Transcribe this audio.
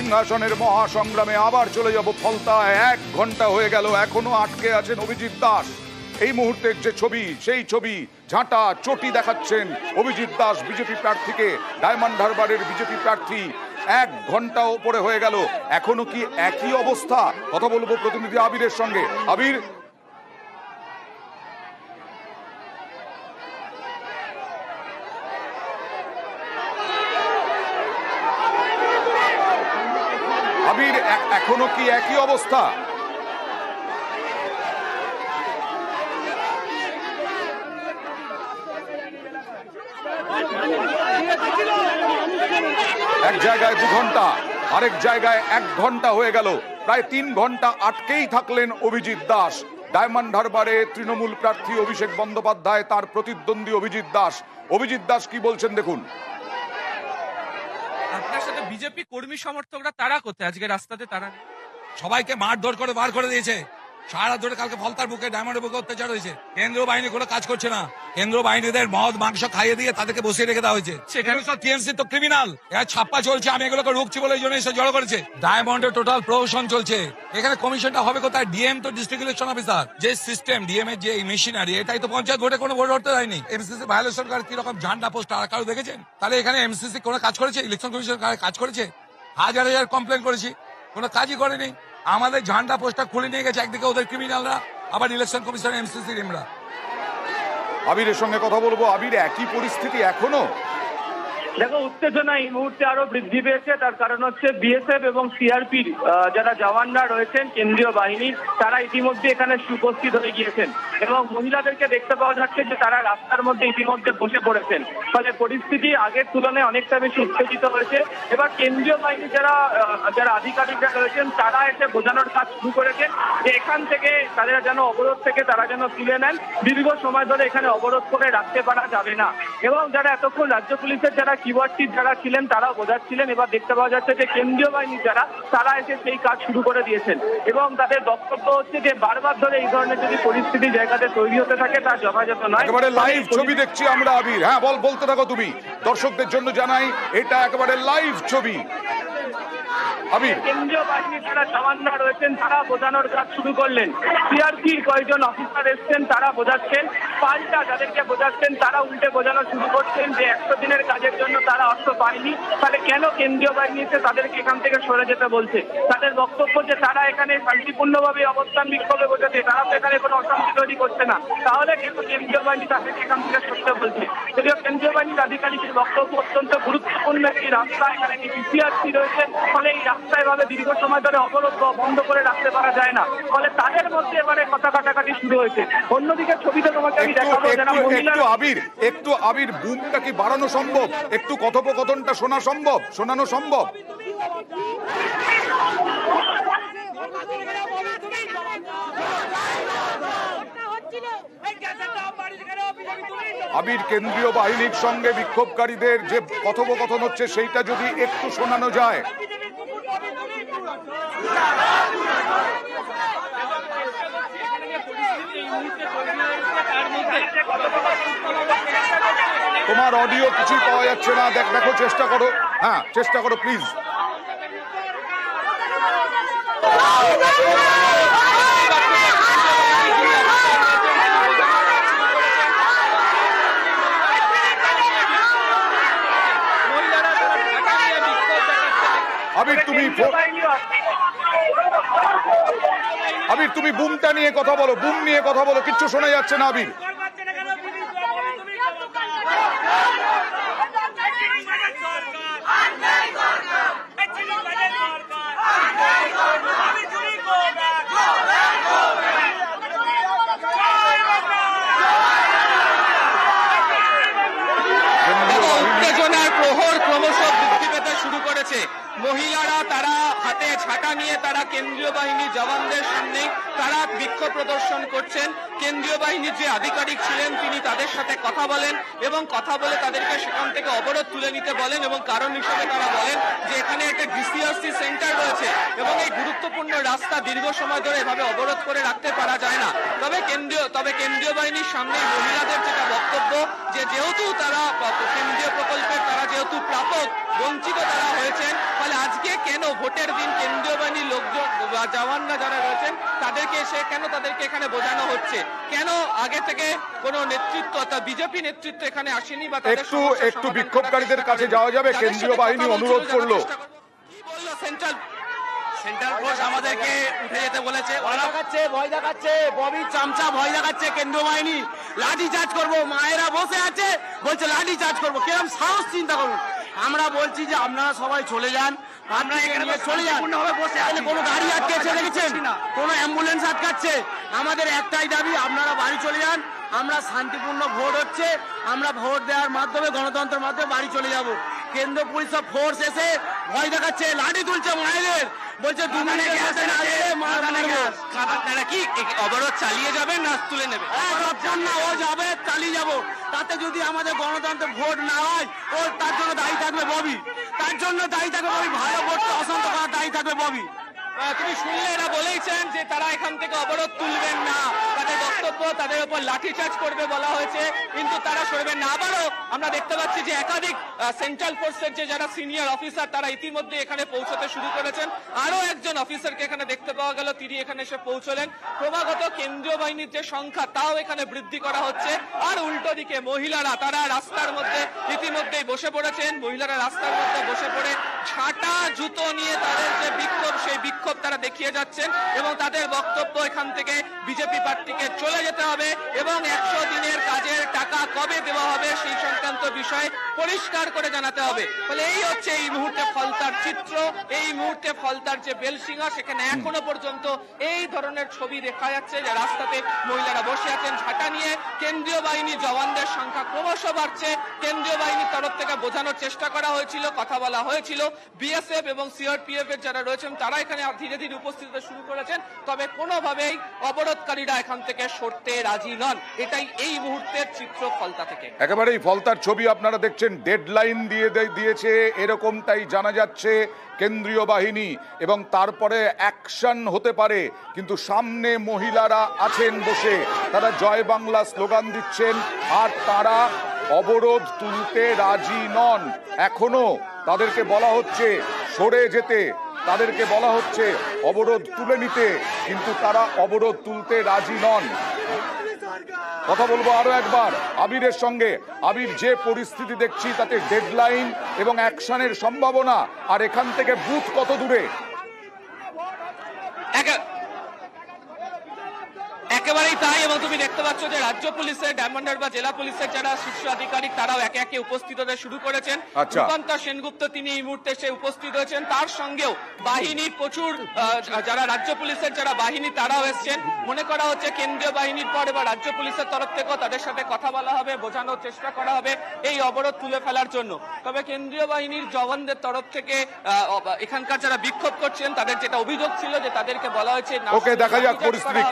সিংহাসনের মহাসংগ্রামে আবার চলে যাব ফলতায়। 1 ঘন্টা হয়ে গেল, এখনো আটকে আছেন অভিজিৎ দাস। এই মুহূর্তের যে ছবি, সেই ছবি ঝাঁটা চটি দেখাচ্ছেন অভিজিৎ দাস বিজেপি প্রার্থীকে। ডায়মন্ড হারবারের বিজেপি প্রার্থী। 1 ঘন্টা উপরে হয়ে গেল, এখনো কি একই অবস্থা? কথা বলবো প্রতিনিধি আবিরের সঙ্গে। আবির, আবির এখনো কি একই অবস্থা? এক জায়গায় 2 ঘন্টা, আরেক জায়গায় 1 ঘন্টা হয়ে গেল। প্রায় 3 ঘন্টা আটকেই থাকলেন অভিজিৎ দাস। ডায়মন্ড হারবারে তৃণমূল প্রার্থী অভিষেক বন্দ্যোপাধ্যায়, তার প্রতিদ্বন্দ্বী অভিজিৎ দাস। অভিজিৎ দাস কি বলছেন দেখুন। আপনার সাথে বিজেপি কর্মী সমর্থকরা তারা কোথায়? আজকে রাস্তাতে তারা সবাইকে মারধর করে বার করে দিয়েছে। সারা ধরে কালকে ফলতার বুকে, ডায়মন্ডের বুকে অত্যাচার হয়েছে। কেন্দ্রীয় বাহিনী কোনো কাজ করছে না। কেন্দ্রীয় বাহিনীদের মদ মাংস খাইয়ে দিয়ে তাদেরকে বসিয়ে রেখে দেওয়া হয়েছে। সেখানে সব টিএমসি তো ক্রিমিনাল, এরা ছাপ্পা চলছে। আমি এগুলোকে রুখছি বলে এই জন্য এসে জড়ো করেছে। ডায়মন্ডের টোটাল প্রহসন চলছে। এখানে কমিশনটা হবে কোথায়? ডিএম তো ডিস্ট্রিক্ট ইলেকশন অফিসার। যে সিস্টেম ডিএম এর যে মেশিনারি, এটাই তো পঞ্চায়েত ভোটে কোনো ভোট হতে দেয়নি। এমসিসি ভায়োলেশন কার কিরকম ঝান্ডা পোস্ট আর কারো দেখেছেন? তাহলে এখানে এমসিসি কোনো কাজ করেছে? ইলেকশন কমিশন কাজ করেছে? হাজার হাজার কমপ্লেন করেছি, কোনো কাজই করেনি। আমাদের ঝান্ডা পোস্টটা খুলে নিয়ে গেছে। একদিকে ওদের ক্রিমিনালরা, আবার ইলেকশন কমিশন এমসিসি রিমরা। আবিরের সঙ্গে কথা বলবো। আবির, একই পরিস্থিতি এখনো? দেখো, উত্তেজনা এই মুহূর্তে আরো বৃদ্ধি পেয়েছে। তার কারণ হচ্ছে বিএসএফ এবং সিআরপির যারা জওয়ানরা রয়েছেন কেন্দ্রীয় বাহিনীর, তারা ইতিমধ্যে এখানে উপস্থিত হয়ে গিয়েছেন এবং মহিলাদেরকে দেখতে পাওয়া যাচ্ছে যে তারা রাস্তার মধ্যে ইতিমধ্যে বসে পড়েছেন। ফলে পরিস্থিতি আগের তুলনায় অনেকটা বেশি উত্তেজিত হয়েছে। এবার কেন্দ্রীয় বাহিনী যারা আধিকারিকরা রয়েছেন, তারা এসে বোঝানোর কাজ শুরু করেছেন যে এখান থেকে তারা যেন অবরোধ থেকে তারা যেন তুলে নেন। দীর্ঘ সময় ধরে এখানে অবরোধ করে রাখতে পারা যাবে না। এবং যারা এতক্ষণ রাজ্য পুলিশের যারা কিওয়ার্ড যারা ছিলেন তারাও বোঝাচ্ছিলেন। এবার দেখতে পাওয়া যাচ্ছে যে কেন্দ্রীয় বাহিনী তারা এসে সেই কাজ শুরু করে দিয়েছেন এবং তাদের বক্তব্য হচ্ছে যে বারবার ধরে এই ধরনের যদি পরিস্থিতি জায়গাতে তৈরি হতে থাকে তা যথাযথ নয়। একেবারে লাইভ ছবি দেখছি আমরা আবির। হ্যাঁ, বলতে থাকো তুমি। দর্শকদের জন্য জানাই, এটা একেবারে লাইভ ছবি। কেন্দ্রীয় বাহিনী যারা জওয়ানরা রয়েছেন তারা বোঝানোর কাজ শুরু করলেন। সিআরপির কয়েকজন অফিসার এসছেন, তারা বোঝাচ্ছেন। পাল্টা যাদেরকে বোঝাচ্ছেন তারা উল্টে বোঝানো শুরু করছেন যে 100 দিনের কাজের জন্য তারা অর্থ পায়নি, তাহলে কেন কেন্দ্রীয় বাহিনী এসে তাদেরকে এখান থেকে সরে যেতে বলছে। তাদের বক্তব্য যে তারা এখানে শান্তিপূর্ণভাবে অবস্থান বিক্ষোভে বসেছে, তারা তো এখানে কোনো অশান্তি তৈরি করছে না, তাহলে কেন কেন্দ্রীয় বাহিনী তাদেরকে এখান থেকে সরতে বলছে। যদিও কেন্দ্রীয় বাহিনীর আধিকারিকের বক্তব্য অত্যন্ত গুরুত্বপূর্ণ একটি রাস্তা, এখানে কিছু সিআরপি রয়েছে, ফলে এই রাস্তায় ভাবে দীর্ঘ সময় ধরে অবরোধ বন্ধ করে রাখতে পারা যায় না। ফলে তাদের মধ্যে এবারে কথা কাটাকাটি শুরু হয়েছে। অন্যদিকে ছবিতে তোমাকে আমি দেখাবো যারা মহিলা। একটু আবির, বুমটা কি বাড়ানো সম্ভব? একটু কথোপকথনটা শোনানো সম্ভব? আবির, কেন্দ্রীয় বাহিনীর সঙ্গে বিক্ষোভকারীদের যে কথোপকথন হচ্ছে সেইটা যদি একটু শোনানো যায়। তোমার অডিও কিছুই পাওয়া যাচ্ছে না। দেখো, চেষ্টা করো। হ্যাঁ, চেষ্টা করো প্লিজ। আবির, তুমি বুমটা নিয়ে কথা বলো। বুম নিয়ে কথা বলো, কিচ্ছু শোনা যাচ্ছে না আবির। উত্তেজনার প্রহর ক্রমশ বৃদ্ধি পেতে শুরু করেছে। মহিলারা তারা হাতে ছাতা নিয়ে তারা কেন্দ্রীয় বাহিনী জওয়ানদের সামনে তারা বিক্ষোভ প্রদর্শন করছেন। কেন্দ্রীয় বাহিনীর যে আধিকারিক ছিলেন তিনি তাদের সাথে কথা বলেন এবং কথা বলে তাদেরকে সেখান থেকে অবরোধ তুলে নিতে বলেন এবং কারণ হিসেবে তারা বলেন যে এখানে একটা ডিসিআরসি সেন্টার রয়েছে এবং এই গুরুত্বপূর্ণ রাস্তা দীর্ঘ সময় ধরে এভাবে অবরোধ করে রাখতে পারা যায় না। তবে কেন্দ্রীয় বাহিনীর সামনে মহিলাদের যেটা বক্তব্য যে যেহেতু তারা কেন্দ্রীয় প্রকল্পের তারা যেহেতু প্রাপক, বঞ্চিত তারা হয়েছেন, ফলে আজকে কেন ভোটের দিন কেন্দ্রীয় বাহিনীর লোকজন বা জওয়ানরা যারা রয়েছেন তাদেরকে তাদেরকে এখানে বোঝানো হচ্ছে, কেন আগে থেকে কোনো নেতৃত্ব অর্থাৎ বিজেপি নেতৃত্ব এখানে আসেনি বা তাদের একটু সমস্যার একটু সমাধান বিক্ষোভকারীদের করার কাছে চেষ্টা যাওয়া যাবে। করেন। কেন্দ্রীয় যাদের সাথে বাহিনী কথা অনুরোধ বলছিল, করলো। জানার চেষ্টা করুন। কি বললো সেন্ট্রাল ফোর্স আমাদেরকে উঠে যেতে বলেছে, ভয় দেখাচ্ছে ববি চামচা ভয় দেখাচ্ছে কেন্দ্রীয় বাহিনী, লাঠি চার্জ করবো। মায়েরা বসে আছে বলছে লাঠি চার্জ করবো, কিরম সাহস চিন্তা করুন। আমরা বলছি যে আপনারা সবাই চলে যান, আমরা এখানে চলে যান। কোনো গাড়ি আটকেছে দেখেছেন, কোনো অ্যাম্বুলেন্স আটকাচ্ছে। আমাদের একটাই দাবি, আপনারা বাড়ি চলে যান। আমরা শান্তিপূর্ণ ভোট হচ্ছে, আমরা ভোট দেওয়ার মাধ্যমে গণতন্ত্রের মাধ্যমে বাড়ি চলে যাব। কেন্দ্র পুলিশ সব ফোর্স এসে ভয় দেখাচ্ছে, লাঠি তুলছে মায়েদের, বলছে 2 মিনিটের মধ্যে না এলে মারবো। আপনারা কি অবরোধ চালিয়ে যাবেন না তুলে নেবে? যতক্ষণ না ও যাবে চালিয়ে যাব। তাতে যদি আমাদের গণতন্ত্রে ভোট না হয়, ও তার জন্য দায়ী থাকবে ববি, তার জন্য দায়ী থাকবে ববি, ভালো ভোটকে অশান্ত করার দায়ী থাকবে ববি। তুমি শুনলে এরা বলেইছেন যে তারা এখান থেকে অবরোধ তুলবেন না, তাদের বক্তব্য তাদের উপর লাঠিচার্জ করবে বলা হয়েছে, কিন্তু তারা সরবেন না। আবারও আমরা দেখতে পাচ্ছি যে একাধিক সেন্ট্রাল ফোর্সের যে যারা সিনিয়র অফিসার তারা ইতিমধ্যে এখানে পৌঁছতে শুরু করেছেন। আরো একজন অফিসারকে এখানে দেখতে পাওয়া গেল, তিনি এখানে এসে পৌঁছলেন। ক্রমাগত কেন্দ্রীয় বাহিনীর যে সংখ্যা তাও এখানে বৃদ্ধি করা হচ্ছে। আর উল্টো দিকে মহিলারা তারা রাস্তার মধ্যে ইতিমধ্যেই বসে পড়েছেন। মহিলারা রাস্তার মধ্যে বসে পড়ে ঝাঁটা জুতো নিয়ে তাদের যে বিক্ষোভ সেই বিক্ষোভ তারা দেখিয়ে যাচ্ছেন এবং তাদের বক্তব্য এখান থেকে বিজেপি প্রার্থীকে চলে যেতে হবে এবং 100 দিনের কাজের টাকা কবে দেওয়া হবে সেই সংক্রান্ত বিষয়ে পরিষ্কার করে জানাতে হবে। ফলে এই হচ্ছে এই মুহূর্তে ফলতার চিত্র, এই মুহূর্তে ফলতার যে বেলসিংহা সেখানে এখনো পর্যন্ত এই ধরনের ছবি দেখা যাচ্ছে যে রাস্তাতে মহিলারা বসে আছেন ঝাঁটা নিয়ে। কেন্দ্রীয় বাহিনী জওয়ানদের সংখ্যা ক্রমশ বাড়ছে। কেন্দ্রীয় বাহিনীর তরফ থেকে বোঝানোর চেষ্টা করা হয়েছিল, কথা বলা হয়েছিল। বিএসএফ এবং সিআরপিএফ এর যারা রয়েছেন তারা এখানে ধীরে ধীরে উপস্থিত হতে শুরু করেছেন, তবে কোনোভাবেই অবরোধকারীরা এখান থেকে সরতে রাজি নন। এটাই এই মুহূর্তের চিত্র ফলতা থেকে। একেবারেই ফলতার ছবি আপনারা দেখছেন, ডেডলাইন দিয়েছে এরকমটাই জানা যাচ্ছে কেন্দ্রীয় বাহিনী, এবং তারপরে অ্যাকশন হতে পারে। কিন্তু সামনে মহিলারা আছেন বসে, তারা জয় বাংলা স্লোগান দিচ্ছেন আর তারা অবরোধ তুলতে রাজি নন। এখনো তাদেরকে বলা হচ্ছে সরে যেতে, তাদেরকে বলা হচ্ছে অবরোধ তুলে নিতে, কিন্তু তারা অবরোধ তুলতে রাজি নন। কথা বলবো আরো একবার আবিরের সঙ্গে। আবির, যে পরিস্থিতি দেখছি তাতে ডেডলাইন এবং অ্যাকশনের সম্ভাবনা, আর এখান থেকে বুথ কত দূরে? একেবারেই তাই, এবং তুমি দেখতে পাচ্ছ যে রাজ্য পুলিশের ডায়মন্ড হারবার জেলা পুলিশের যারা শীর্ষ আধিকারিক তারাও একে একে উপস্থিত হতে শুরু করেছেন। আচ্ছা। রূপান্তর সেনগুপ্ত তিনি এই মুহূর্তে সে উপস্থিত হয়েছেন, তার সঙ্গেও বাহিনীর প্রচুর যারা রাজ্য পুলিশের যারা বাহিনী তারাও এসছেন। মনে করা হচ্ছে কেন্দ্রীয় বাহিনীর পর এবার রাজ্য পুলিশের তরফ থেকেও তাদের সাথে কথা বলা হবে, বোঝানোর চেষ্টা করা হবে এই অবরোধ তুলে ফেলার জন্য। তবে কেন্দ্রীয় বাহিনীর জওয়ানদের তরফ থেকে এখানকার যারা বিক্ষোভ করছেন তাদের যেটা অভিযোগ ছিল যে তাদেরকে বলা হয়েছে ওকে, দেখা যাক পরিস্থিতি।